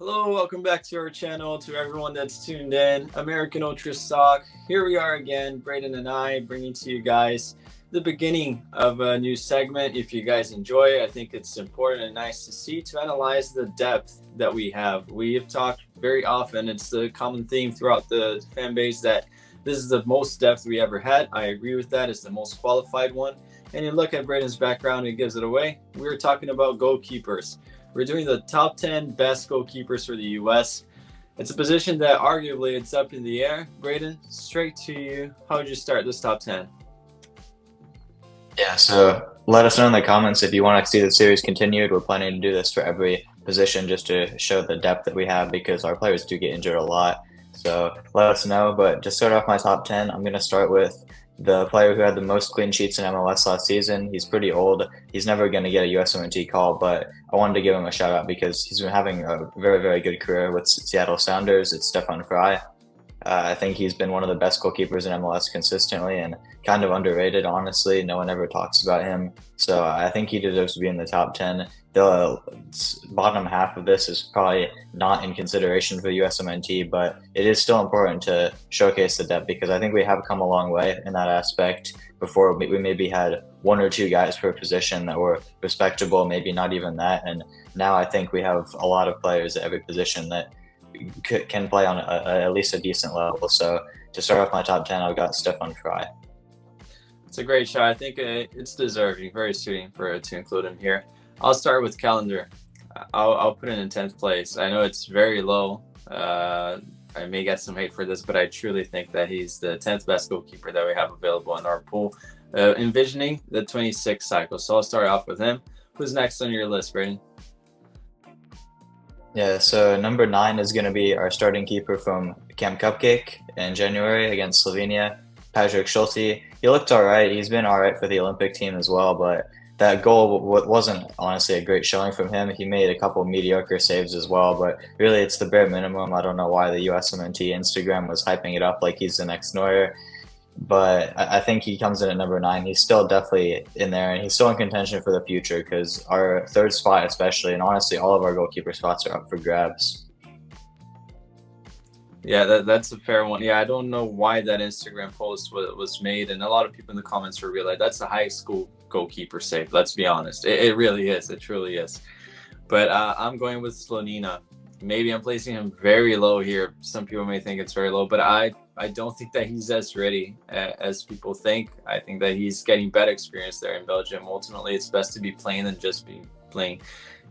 Hello, welcome back to our channel. To everyone that's tuned in, American Ultra Stock. Here we are again, Braden and I, bringing to you guys the beginning of a new segment. If you guys enjoy it, I think it's important and nice to see to analyze the depth that we have. We have talked very often, it's the common theme throughout the fan base that this is the most depth we ever had. I agree with that. It's the most qualified one. And you look at Braden's background, it gives it away. We were talking about goalkeepers. We're doing the top 10 best goalkeepers for the U.S. It's a position that arguably it's up in the air. Braden, straight to you. How would you start this top 10? Yeah, so let us know in the comments if you want to see the series continued. We're planning to do this for every position just to show the depth that we have because our players do get injured a lot. So let us know. But to start off my top 10, I'm going to start with the player who had the most clean sheets in MLS last season. He's pretty old. He's never going to get a USMNT call, but I wanted to give him a shout out because he's been having a very, very good career with Seattle Sounders. It's Stefan Fry. I think he's been one of the best goalkeepers in MLS consistently and kind of underrated, honestly. No one ever talks about him. So I think he deserves to be in the top 10. The bottom half of this is probably not in consideration for USMNT, but it is still important to showcase the depth because I think we have come a long way in that aspect. Before we maybe had one or two guys per position that were respectable, maybe not even that. And now I think we have a lot of players at every position that can play on at least a decent level. So to start off my top 10, I've got Stefan Fry. It's a great shot. I think it's deserving, very suiting to include him here. I'll start with calendar. I'll put it in 10th place. I know it's very low. I may get some hate for this, but I truly think that he's the 10th best goalkeeper that we have available in our pool, envisioning the 26 cycle. So I'll start off with him. Who's next on your list, Braden? Yeah, so number 9 is going to be our starting keeper from Camp Cupcake in January against Slovenia, Patrick Schulte. He looked all right. He's been all right for the Olympic team as well, but that goal wasn't honestly a great showing from him. He made a couple mediocre saves as well, but really it's the bare minimum. I don't know why the USMNT Instagram was hyping it up like he's the next Neuer. But I think he comes in at number 9. He's still definitely in there, and he's still in contention for the future because our third spot especially, and honestly all of our goalkeeper spots are up for grabs. Yeah, that's a fair one. Yeah, I don't know why that Instagram post was made, and a lot of people in the comments were really like, that's a high school goalkeeper save. Let's be honest. It really is. It truly is. But I'm going with Slonina. Maybe I'm placing him very low here. Some people may think it's very low, but I don't think that he's as ready as people think. I think that he's getting better experience there in Belgium. Ultimately, it's best to be playing than just be playing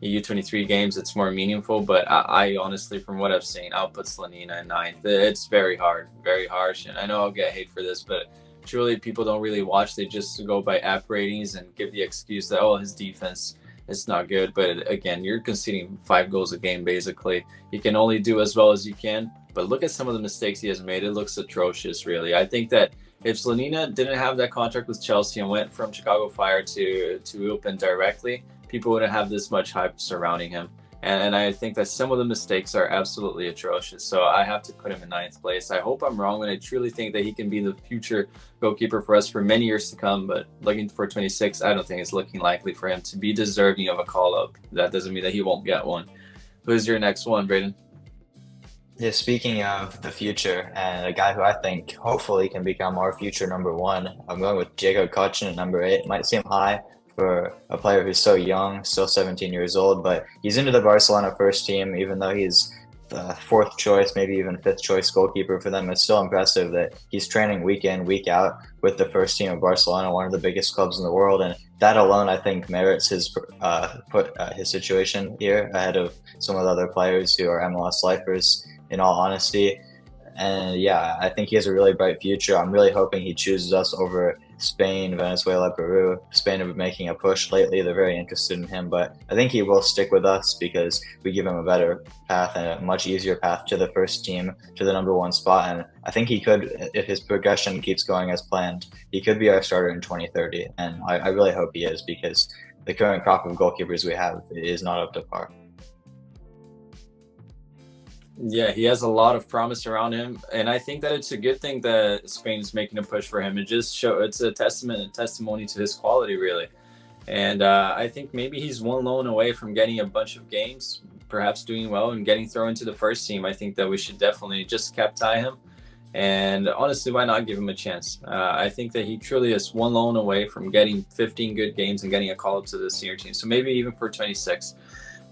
U23 games. It's more meaningful, but I honestly, from what I've seen, I'll put Slonina in 9th. It's very hard, very harsh, and I know I'll get hate for this, but truly people don't really watch. They just go by app ratings and give the excuse that, oh, his defense is not good. But again, you're conceding 5 goals a game, basically. You can only do as well as you can, but look at some of the mistakes he has made. It looks atrocious, really. I think that if Slonina didn't have that contract with Chelsea and went from Chicago Fire to Open directly, people wouldn't have this much hype surrounding him. And I think that some of the mistakes are absolutely atrocious. So I have to put him in 9th place. I hope I'm wrong, and I truly think that he can be the future goalkeeper for us for many years to come. But looking for 26, I don't think it's looking likely for him to be deserving of a call-up. That doesn't mean that he won't get one. Who's your next one, Braden? Yeah, speaking of the future and a guy who I think hopefully can become our future number 1, I'm going with Jacob Kochen at number 8. Might seem high for a player who's so young, still 17 years old, but he's into the Barcelona first team, even though he's the 4th choice, maybe even 5th choice goalkeeper for them. It's still impressive that he's training week in, week out with the first team of Barcelona, one of the biggest clubs in the world, and that alone, I think, merits his situation here ahead of some of the other players who are MLS lifers, in all honesty. And yeah, I think he has a really bright future. I'm really hoping he chooses us over Spain, Venezuela, Peru. Spain have been making a push lately. They're very interested in him, but I think he will stick with us because we give him a better path and a much easier path to the first team, to the number 1 spot. And I think he could, if his progression keeps going as planned, he could be our starter in 2030. And I really hope he is because the current crop of goalkeepers we have is not up to par. Yeah, he has a lot of promise around him, and I think that it's a good thing that Spain is making a push for him. It's a testament and testimony to his quality, really. And I think maybe he's one loan away from getting a bunch of games, perhaps doing well and getting thrown into the first team, I think that we should definitely just captain him. And honestly, why not give him a chance? I think that he truly is one loan away from getting 15 good games and getting a call up to the senior team. So maybe even for 26.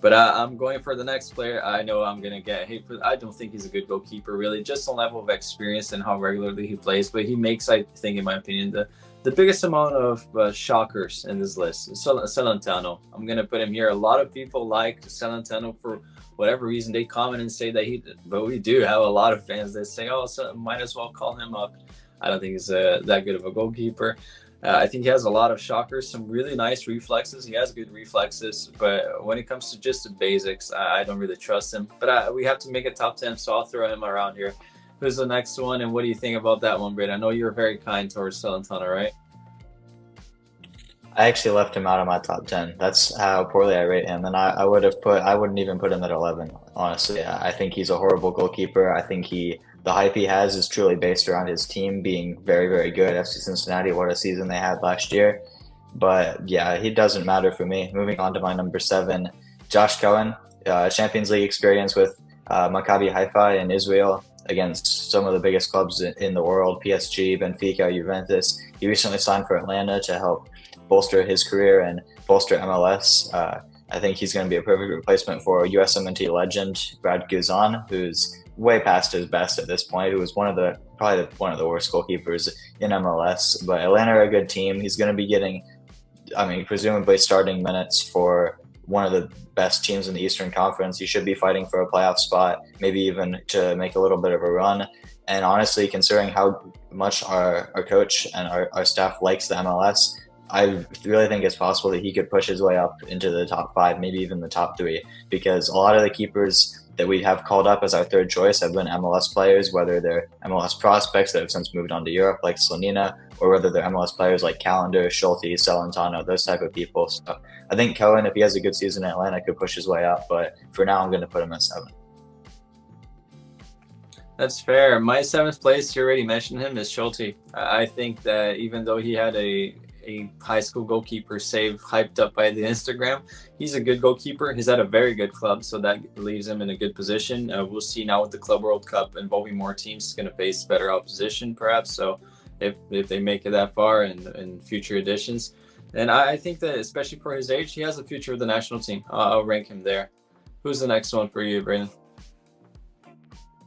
But I'm going for the next player. I know I'm going to get hate, but I don't think he's a good goalkeeper, really. Just on level of experience and how regularly he plays. But he makes, I think, in my opinion, the biggest amount of shockers in this list. Celentano. I'm going to put him here. A lot of people like Celentano for whatever reason. They comment and say that but we do have a lot of fans that say, oh, so might as well call him up. I don't think he's that good of a goalkeeper. I think he has a lot of shockers, some really nice reflexes. He has good reflexes, but when it comes to just the basics, I don't really trust him. But we have to make a top 10, so I'll throw him around here. Who's the next one, and what do you think about that one, Brad? I know you're very kind towards Celentano, right? I actually left him out of my top 10. That's how poorly I rate him. And I wouldn't even put him at 11, honestly. I think he's a horrible goalkeeper. I think the hype he has is truly based around his team being very, very good. FC Cincinnati, what a season they had last year. But yeah, he doesn't matter for me. Moving on to my number 7, Josh Cohen, Champions League experience with Maccabi Haifa in Israel against some of the biggest clubs in the world, PSG, Benfica, Juventus. He recently signed for Atlanta to help bolster his career and bolster MLS. I think he's going to be a perfect replacement for USMNT legend Brad Guzan, who's way past his best at this point, who was probably one of the worst goalkeepers in MLS. But Atlanta are a good team. He's going to be getting, presumably starting minutes for one of the best teams in the Eastern Conference. He should be fighting for a playoff spot, maybe even to make a little bit of a run. And honestly, considering how much our coach and our staff likes the MLS, I really think it's possible that he could push his way up into the top 5, maybe even the top 3, because a lot of the keepers that we have called up as our third choice have been MLS players, whether they're MLS prospects that have since moved on to Europe, like Slonina, or whether they're MLS players like Callender, Schulte, Celentano, those type of people. So I think Cohen, if he has a good season in Atlanta, could push his way up, but for now I'm going to put him at 7. That's fair. My 7th place, you already mentioned him, is Schulte. I think that even though he had a high school goalkeeper save hyped up by the Instagram, he's a good goalkeeper. He's at a very good club, so that leaves him in a good position. We'll see now with the Club World Cup involving more teams, he's going to face better opposition perhaps. So if they make it that far in future editions, and I think that especially for his age, he has a future with the national team. I'll rank him there. Who's the next one for you, Brandon?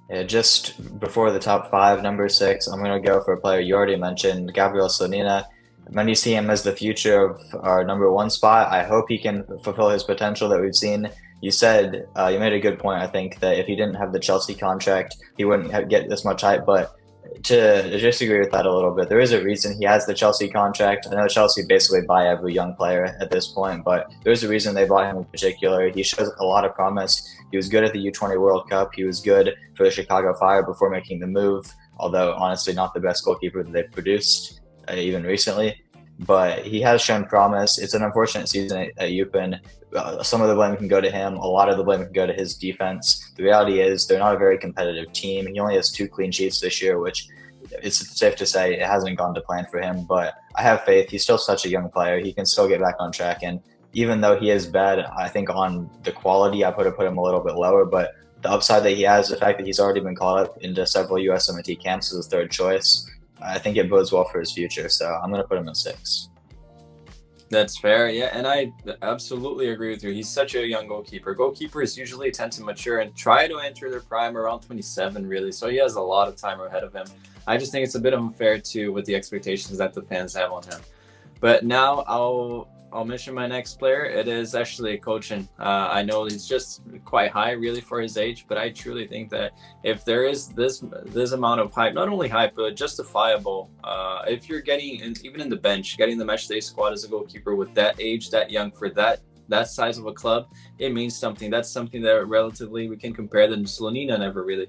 Yeah, just before the top 5, number 6, I'm going to go for a player you already mentioned, Gabriel Slonina. Many see him as the future of our number 1 spot. I hope he can fulfill his potential that we've seen. You said, you made a good point, I think, that if he didn't have the Chelsea contract, he wouldn't get this much hype. But to disagree with that a little bit, there is a reason he has the Chelsea contract. I know Chelsea basically buy every young player at this point, but there's a reason they bought him in particular. He shows a lot of promise. He was good at the U20 World Cup. He was good for the Chicago Fire before making the move, although honestly not the best goalkeeper that they've produced. Even recently, but he has shown promise. It's an unfortunate season at UPenn. Some of the blame can go to him. A lot of the blame can go to his defense. The reality is they're not a very competitive team. He only has 2 clean sheets this year, which it's safe to say it hasn't gone to plan for him, but I have faith. He's still such a young player. He can still get back on track, and even though he is bad, I think on the quality, I put him a little bit lower, but the upside that he has, the fact that he's already been called up into several USMNT camps as a third choice, I think it bodes well for his future. So I'm going to put him at 6. That's fair. Yeah, and I absolutely agree with you. He's such a young goalkeeper. Goalkeepers usually tend to mature and try to enter their prime around 27, really. So he has a lot of time ahead of him. I just think it's a bit unfair too with the expectations that the fans have on him. But now I'll mention my next player. It is actually coaching. I know he's just quite high really for his age, but I truly think that if there is this amount of hype, not only hype, but justifiable, if you're getting, even in the bench, getting the matchday squad as a goalkeeper with that age, that young, for that size of a club, it means something. That's something that relatively we can compare them to. Slonina never really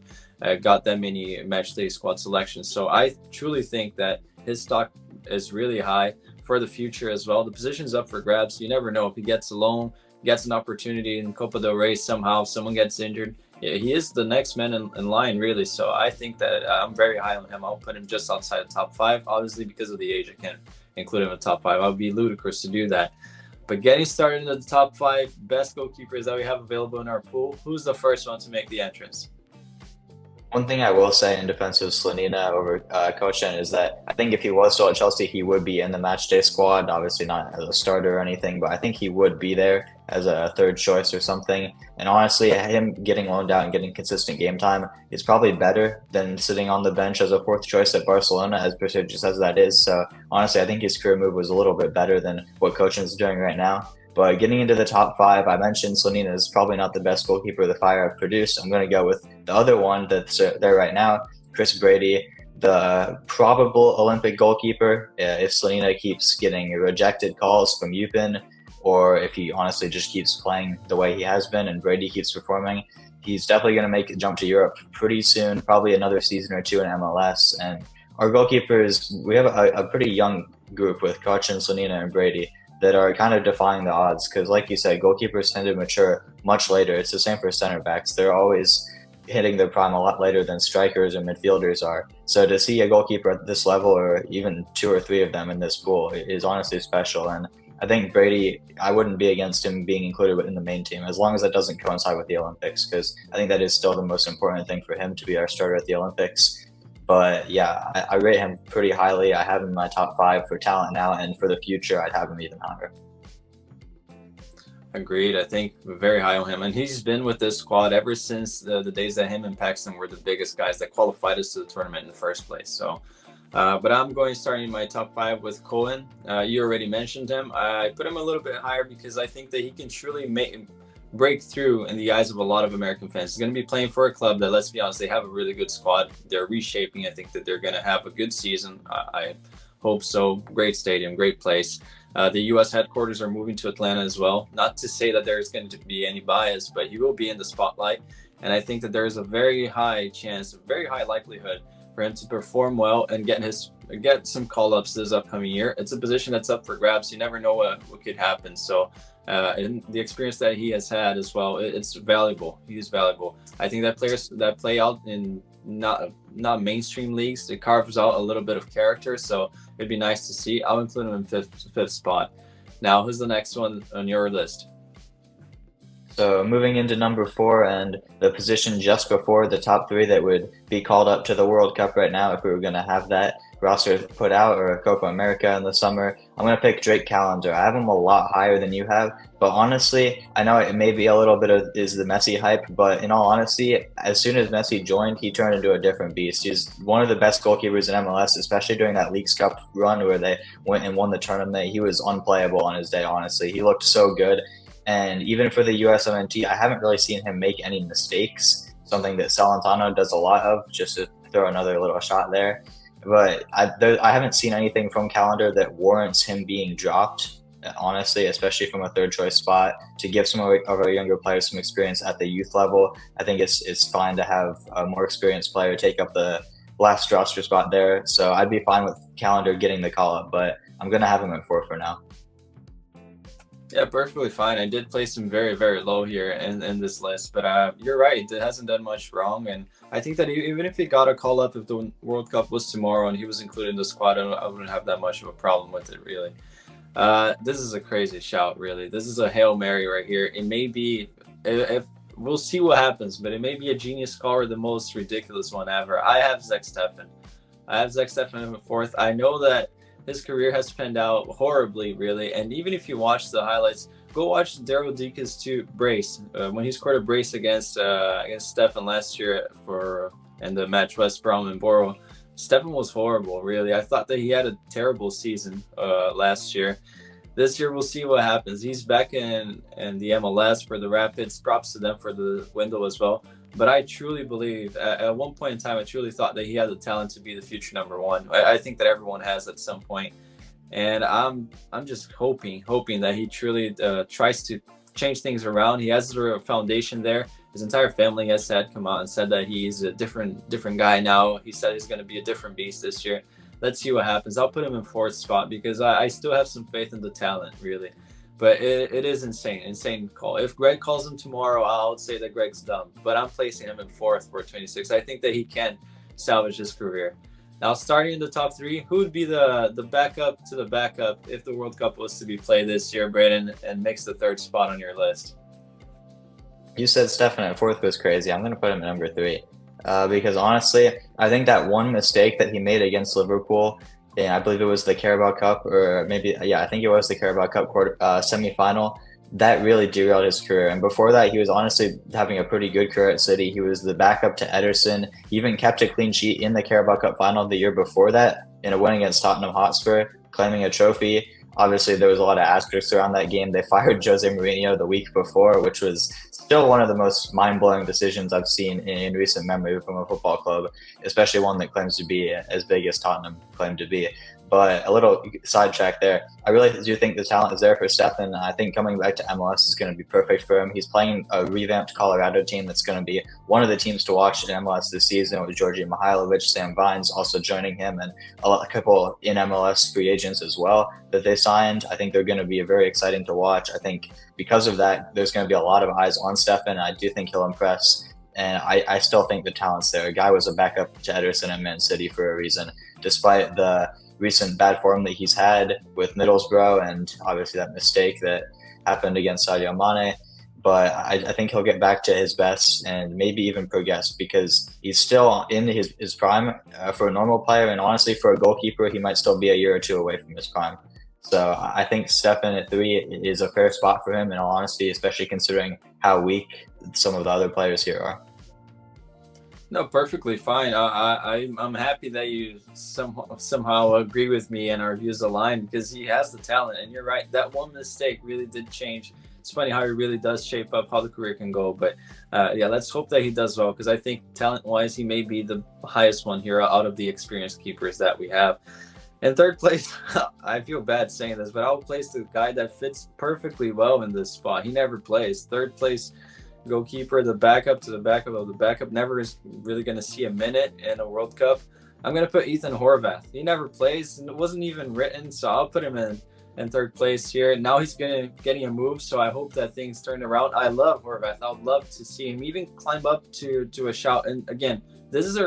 got that many matchday squad selections. So I truly think that his stock is really high for the future as well. The position's up for grabs. You never know if he gets a loan, gets an opportunity in Copa del Rey somehow, someone gets injured. Yeah, he is the next man in line, really. So I think that I'm very high on him. I'll put him just outside the top 5, obviously because of the age. I can't include him in the top 5. I would be ludicrous to do that. But getting started in the top 5 best goalkeepers that we have available in our pool, who's the first one to make the entrance? One thing I will say in defense of Slanina over Kochan is that I think if he was still at Chelsea, he would be in the matchday squad. Obviously not as a starter or anything, but I think he would be there as a third choice or something. And honestly, him getting loaned out and getting consistent game time is probably better than sitting on the bench as a fourth choice at Barcelona, as prestigious as that is. So honestly, I think his career move was a little bit better than what Kochan's doing right now. But getting into the top 5, I mentioned Slanina is probably not the best goalkeeper the Fire have produced. I'm going to go with the other one that's there right now, Chris Brady, the probable Olympic goalkeeper. If Slanina keeps getting rejected calls from UPenn, or if he honestly just keeps playing the way he has been and Brady keeps performing, he's definitely going to make a jump to Europe pretty soon, probably another season or two in MLS. And our goalkeepers, we have a pretty young group with Kochan, Slanina, and Brady that are kind of defying the odds because, like you said, goalkeepers tend to mature much later. It's the same for center backs. They're always hitting their prime a lot later than strikers or midfielders are. So to see a goalkeeper at this level, or even 2 or 3 of them in this pool, is honestly special. And I think Brady, I wouldn't be against him being included in the main team as long as that doesn't coincide with the Olympics, because I think that is still the most important thing for him to be our starter at the Olympics. But yeah, I rate him pretty highly. I have him in my top 5 for talent now, and for the future, I'd have him even higher. Agreed. I think very high on him. And he's been with this squad ever since the days that him and Paxton were the biggest guys that qualified us to the tournament in the first place. So, but I'm going starting my top 5 with Cohen. You already mentioned him. I put him a little bit higher because I think that he can truly break through in the eyes of a lot of American fans. He's going to be playing for a club that, let's be honest, they have a really good squad. They're reshaping. I think that they're going to have a good season. I hope so. Great stadium, great place. The U.S. headquarters are moving to Atlanta as well. Not to say that there's going to be any bias, but he will be in the spotlight. And I think that there is a very high chance, a very high likelihood for him to perform well and get some call-ups this upcoming year. It's a position that's up for grabs. You never know what could happen. So and the experience that he has had as well, it's valuable. He's valuable. I think that players that play out in not mainstream leagues, it carves out a little bit of character. So it'd be nice to see. I'll include him in fifth spot. Now, who's the next one on your list? So moving into number 4 and the position just before the top 3 that would be called up to the World Cup right now if we were going to have that roster put out, or Copa America in the summer, I'm going to pick Drake Callender. I have him a lot higher than you have, but honestly, I know it may be a little bit of is the Messi hype, but in all honesty, as soon as Messi joined, he turned into a different beast. He's one of the best goalkeepers in MLS, especially during that Leagues Cup run where they went and won the tournament. He was unplayable on his day, honestly. He looked so good. And even for the USMNT, I haven't really seen him make any mistakes, something that Salentano does a lot of, just to throw another little shot there. But I haven't seen anything from Callender that warrants him being dropped, honestly, especially from a third choice spot. To give some of our younger players some experience at the youth level, I think it's fine to have a more experienced player take up the last roster spot there. So I'd be fine with Callender getting the call up, but I'm going to have him at 4 for now. Yeah, perfectly fine. I did place him very, very low here in this list, but you're right. It hasn't done much wrong, and I think that even if he got a call up, if the World Cup was tomorrow and he was included in the squad, I wouldn't have that much of a problem with it, really. This is a crazy shout, really. This is a Hail Mary right here. It may be, if we'll see what happens, but it may be a genius call or the most ridiculous one ever. I have Zach Steffen. I have Zach Steffen in 4th. I know that his career has panned out horribly, really. And even if you watch the highlights, go watch Daryl Dika's brace when he scored a brace against Steffen last year in the match West Brom and Borough. Steffen was horrible, really. I thought that he had a terrible season last year. This year, we'll see what happens. He's back in the MLS for the Rapids. Props to them for the window as well. But I truly believe, at one point in time, I truly thought that he had the talent to be the future number 1. I think that everyone has at some point. And I'm just hoping that he truly tries to change things around. He has a foundation there. His entire family has come out and said that he's a different guy now. He said he's going to be a different beast this year. Let's see what happens. I'll put him in 4th spot because I still have some faith in the talent, really. But it is insane call. If Greg calls him tomorrow, I would say that Greg's dumb. But I'm placing him in 4th for 26. I think that he can salvage his career. Now, starting in the top three, who would be the backup to the backup if the World Cup was to be played this year, Braden, and makes the third spot on your list? You said Stefan at fourth was crazy. I'm going to put him at number three because honestly, I think that one mistake that he made against Liverpool, and I believe it was the Carabao Cup, or maybe, yeah, I think it was the Carabao Cup semifinal, that really derailed his career. And before that, he was honestly having a pretty good career at City. He was the backup to Ederson. He even kept a clean sheet in the Carabao Cup final the year before that in a win against Tottenham Hotspur, claiming a trophy. Obviously, there was a lot of asterisks around that game. They fired Jose Mourinho the week before, which was still one of the most mind-blowing decisions I've seen in recent memory from a football club, especially one that claims to be as big as Tottenham claimed to be. But a little sidetrack there. I really do think the talent is there for Stefan. I think coming back to MLS is going to be perfect for him. He's playing a revamped Colorado team that's going to be one of the teams to watch in MLS this season with Georgi Mihailovic, Sam Vines also joining him, and a couple in MLS free agents as well that they signed. I think they're going to be very exciting to watch. I think because of that, there's going to be a lot of eyes on Stefan. I do think he'll impress. And I still think the talent's there. A guy was a backup to Ederson at Man City for a reason, despite the recent bad form that he's had with Middlesbrough and obviously that mistake that happened against Sadio Mane. But I think he'll get back to his best and maybe even progress because he's still in his prime for a normal player. And honestly, for a goalkeeper, he might still be a year or two away from his prime. So I think Stefan at three is a fair spot for him in all honesty, especially considering how weak some of the other players here are. No, perfectly fine. I'm happy that you somehow agree with me and our views align because he has the talent. And you're right, that one mistake really did change. It's funny how he really does shape up how the career can go. But yeah, let's hope that he does well because I think talent-wise, he may be the highest one here out of the experienced keepers that we have. In third place, I feel bad saying this, but I'll place the guy that fits perfectly well in this spot. He never plays. Third place goalkeeper, the backup to the backup of the backup, never is really going to see a minute in a World Cup. I'm going to put Ethan Horvath. He never plays, and it wasn't even written, so I'll put him in third place here. Now he's getting a move, so I hope that things turn around. I love Horvath. I would love to see him even climb up to a shout. And again, this is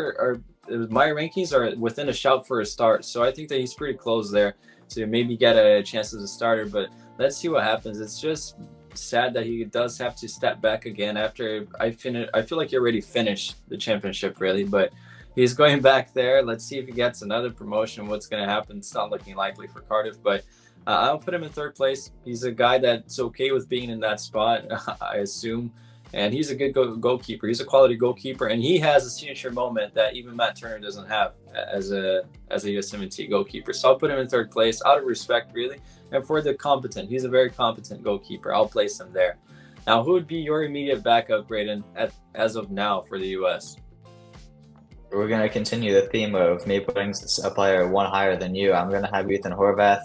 my rankings are within a shout for a start, so I think that he's pretty close there to maybe get a chance as a starter. But let's see what happens. It's just sad that he does have to step back again after I feel like he already finished the championship really, but he's going back there. Let's see if he gets another promotion. What's going to happen? It's not looking likely for Cardiff, but I'll put him in third place. He's a guy that's okay with being in that spot, I assume, and he's a good goalkeeper. He's a quality goalkeeper, and he has a signature moment that even Matt Turner doesn't have as a USMNT goalkeeper. So I'll put him in third place out of respect, really. And for the competent, he's a very competent goalkeeper. I'll place him there. Now, who would be your immediate backup, Braden, as of now for the U.S.? We're going to continue the theme of me putting a player one higher than you. I'm going to have Ethan Horvath.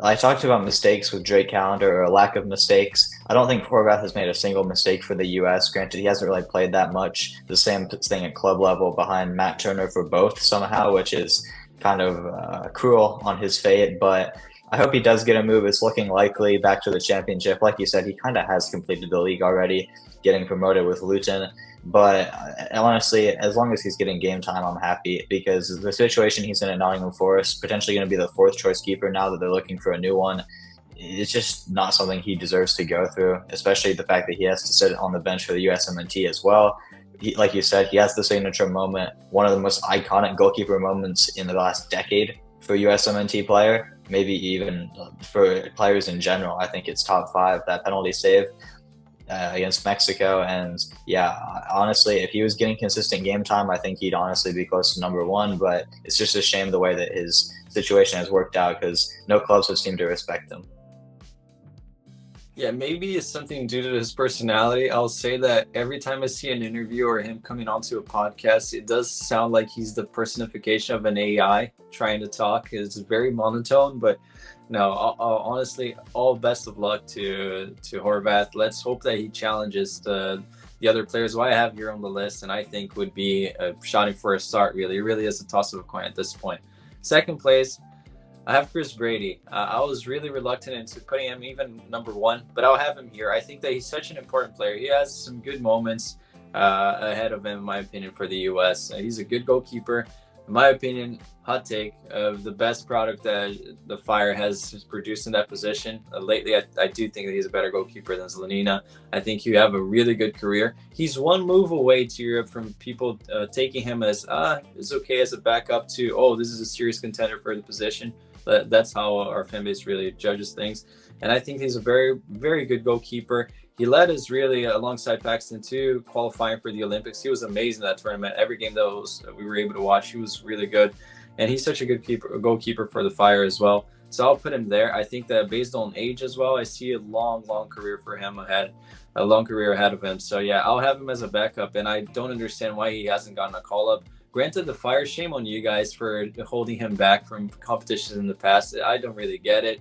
I talked about mistakes with Drake Callender or a lack of mistakes. I don't think Horvath has made a single mistake for the U.S. Granted, he hasn't really played that much. The same thing at club level behind Matt Turner for both somehow, which is kind of cruel on his fate. But I hope he does get a move. It's looking likely back to the championship. Like you said, he kind of has completed the league already, getting promoted with Luton. But honestly, as long as he's getting game time, I'm happy because the situation he's in at Nottingham Forest, potentially going to be the fourth choice keeper now that they're looking for a new one. It's just not something he deserves to go through, especially the fact that he has to sit on the bench for the USMNT as well. Like you said, he has the signature moment, one of the most iconic goalkeeper moments in the last decade for a USMNT player, maybe even for players in general. I think it's top five, that penalty save against Mexico. And yeah, honestly, if he was getting consistent game time, I think he'd honestly be close to number one. But it's just a shame the way that his situation has worked out because no clubs have seemed to respect him. Yeah, maybe it's something due to his personality. I'll say that every time I see an interview or him coming onto a podcast, it does sound like he's the personification of an AI trying to talk. It's very monotone, but no, honestly, all best of luck to Horvath. Let's hope that he challenges the other players who I have here on the list and I think would be shouting for a start, really. It really is a toss of a coin at this point. Second place, I have Chris Brady. I was really reluctant into putting him even number one, but I'll have him here. I think that he's such an important player. He has some good moments ahead of him, in my opinion, for the U.S. He's a good goalkeeper. in my opinion, hot take of the best product that the Fire has produced in that position. Lately, I do think that he's a better goalkeeper than Zlanina. I think you have a really good career. He's one move away to Europe from people taking him as, it's okay as a backup to, oh, this is a serious contender for the position. But that's how our fan base really judges things. And I think he's a very, very good goalkeeper. He led us really alongside Paxton too, qualifying for the Olympics. He was amazing in that tournament. Every game that we were able to watch, he was really good. And he's such a good goalkeeper for the Fire as well. So I'll put him there. I think that based on age as well, I see a long, long career for him ahead, a long career ahead of him. So yeah, I'll have him as a backup. And I don't understand why he hasn't gotten a call up. Granted, the Fire, shame on you guys for holding him back from competitions in the past. I don't really get it.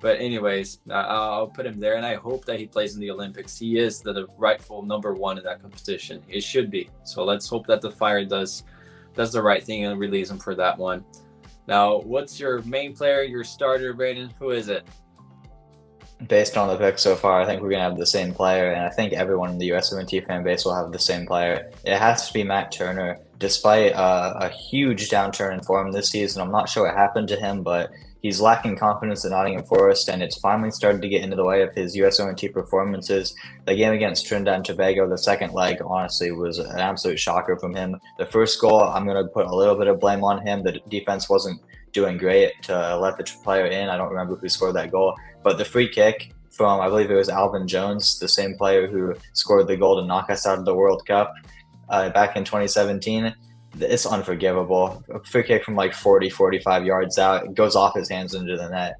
But anyways, I'll put him there, and I hope that he plays in the Olympics. He is the rightful #1 in that competition. It should be. So let's hope that the Fire does the right thing and release him for that one. Now, what's your main player, your starter, Brayden? Who is it? Based on the pick so far, I think we're going to have the same player, and I think everyone in the USMNT fan base will have the same player. It has to be Matt Turner. Despite a huge downturn in form this season, I'm not sure what happened to him, but he's lacking confidence in Nottingham Forest, and it's finally started to get into the way of his USMNT performances. The game against Trinidad and Tobago, the second leg, honestly, was an absolute shocker from him. The first goal, I'm going to put a little bit of blame on him. The defense wasn't doing great to let the player in. I don't remember who scored that goal, but the free kick from, I believe it was Alvin Jones, the same player who scored the goal to knock us out of the World Cup back in 2017. It's unforgivable. A free kick from like 40, 45 yards out, it goes off his hands into the net.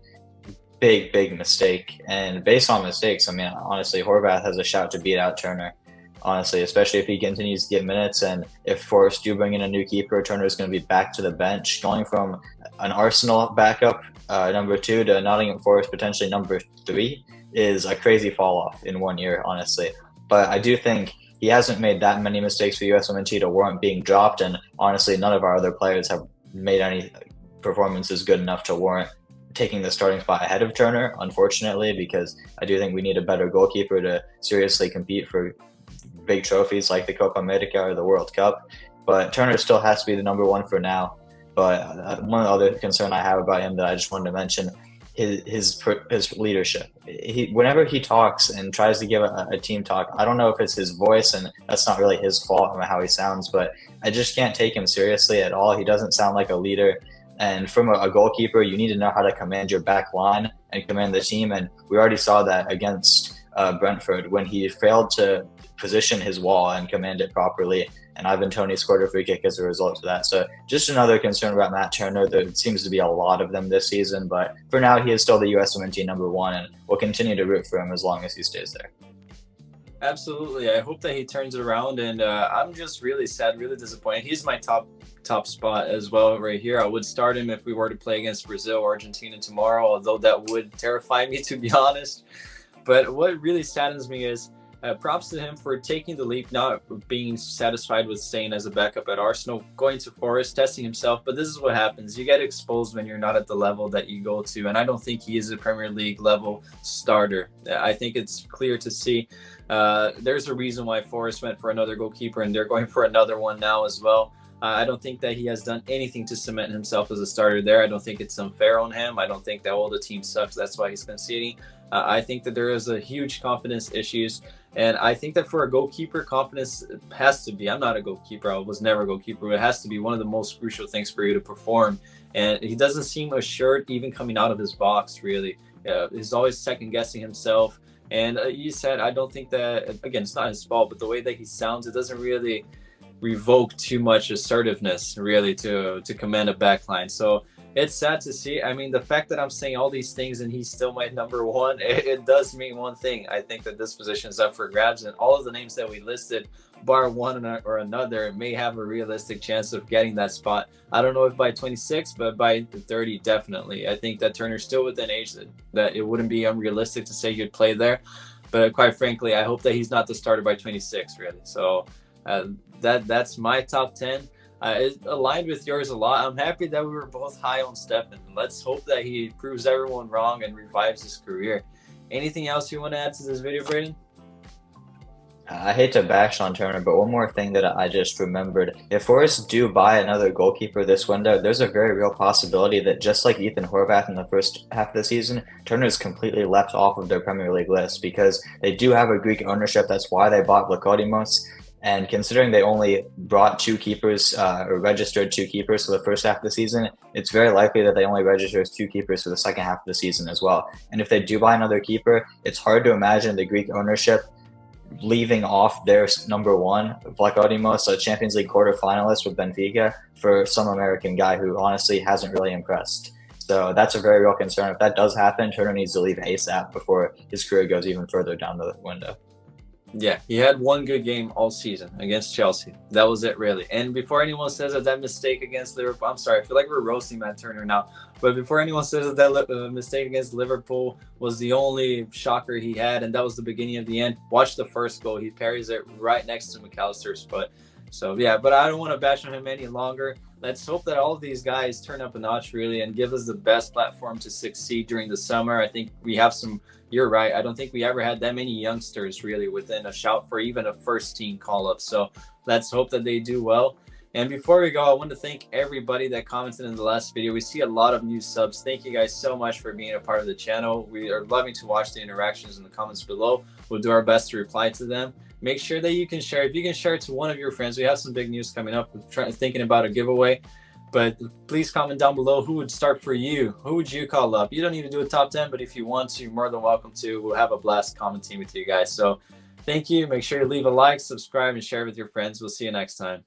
Big mistake. And based on mistakes, I mean, honestly, Horvath has a shout to beat out Turner. Honestly, especially if he continues to get minutes, and if Forest do bring in a new keeper, Turner is going to be back to the bench. Going from an Arsenal backup #2 to Nottingham Forest potentially #3 is a crazy fall off in 1 year, honestly. But I do think he hasn't made that many mistakes for USMNT to warrant being dropped, and honestly, none of our other players have made any performances good enough to warrant taking the starting spot ahead of Turner, unfortunately, because I do think we need a better goalkeeper to seriously compete for big trophies like the Copa America or the World Cup. But Turner still has to be the #1 for now. But one other concern I have about him that I just wanted to mention, his leadership. Whenever he talks and tries to give a team talk, I don't know if it's his voice, and that's not really his fault on how he sounds, but I just can't take him seriously at all. He doesn't sound like a leader. And from a goalkeeper, you need to know how to command your back line and command the team. And we already saw that against Brentford when he failed to position his wall and command it properly. And Ivan Toney scored a free kick as a result of that. So just another concern about Matt Turner. There seems to be a lot of them this season, but for now he is still the USMNT #1, and we'll continue to root for him as long as he stays there. Absolutely. I hope that he turns it around, and I'm just really sad, really disappointed. He's my top spot as well right here. I would start him if we were to play against Brazil or Argentina tomorrow, although that would terrify me, to be honest. But what really saddens me is props to him for taking the leap, not being satisfied with staying as a backup at Arsenal, going to Forest, testing himself. But this is what happens. You get exposed when you're not at the level that you go to. And I don't think he is a Premier League level starter. I think it's clear to see. There's a reason why Forest went for another goalkeeper, and they're going for another one now as well. I don't think that he has done anything to cement himself as a starter there. I don't think it's unfair on him. I don't think that all the team sucks. That's why he's conceding. I think that there is a huge confidence issues. And I think that for a goalkeeper, confidence has to be, I'm not a goalkeeper, I was never a goalkeeper, but it has to be one of the most crucial things for you to perform. And he doesn't seem assured even coming out of his box, really. He's always second guessing himself. And you said, I don't think that, again, it's not his fault, but the way that he sounds, it doesn't really revoke too much assertiveness, really, to command a backline. So it's sad to see. I mean, the fact that I'm saying all these things and he's still my #1, it does mean one thing. I think that this position is up for grabs, and all of the names that we listed, bar one or another, may have a realistic chance of getting that spot. I don't know if by 26, but by 30, definitely. I think that Turner's still within age that it wouldn't be unrealistic to say he'd play there. But quite frankly, I hope that he's not the starter by 26, really. So that's my top 10. It's aligned with yours a lot. I'm happy that we were both high on Stefan. Let's hope that he proves everyone wrong and revives his career. Anything else you want to add to this video, Brayden? I hate to bash on Turner, but one more thing that I just remembered. If Forest do buy another goalkeeper this window, there's a very real possibility that just like Ethan Horvath in the first half of the season, Turner is completely left off of their Premier League list because they do have a Greek ownership. That's why they bought Vlachodimos. And considering they only brought two keepers or registered two keepers for the first half of the season, it's very likely that they only register two keepers for the second half of the season as well. And if they do buy another keeper, it's hard to imagine the Greek ownership leaving off their number one, Vlachodimos, a Champions League quarterfinalist with Benfica, for some American guy who honestly hasn't really impressed. So that's a very real concern. If that does happen, Turner needs to leave ASAP before his career goes even further down the window. Yeah, he had one good game all season against Chelsea. That was it, really. And before anyone says that mistake against Liverpool, I'm sorry, I feel like we're roasting Matt Turner now. But before anyone says that mistake against Liverpool was the only shocker he had, and that was the beginning of the end, watch the first goal. He parries it right next to McAllister's foot. So, yeah, but I don't want to bash on him any longer. Let's hope that all of these guys turn up a notch, really, and give us the best platform to succeed during the summer. I think we have some. You're right. I don't think we ever had that many youngsters really within a shout for even a first team call up. So let's hope that they do well. And before we go, I want to thank everybody that commented in the last video. We see a lot of new subs. Thank you guys so much for being a part of the channel. We are loving to watch the interactions in the comments below. We'll do our best to reply to them. Make sure that you can share. If you can share it to one of your friends, we have some big news coming up. We're thinking about a giveaway. But please comment down below who would start for you. Who would you call up? You don't need to do a top 10, but if you want to, you're more than welcome to. We'll have a blast commenting with you guys. So thank you. Make sure you leave a like, subscribe, and share with your friends. We'll see you next time.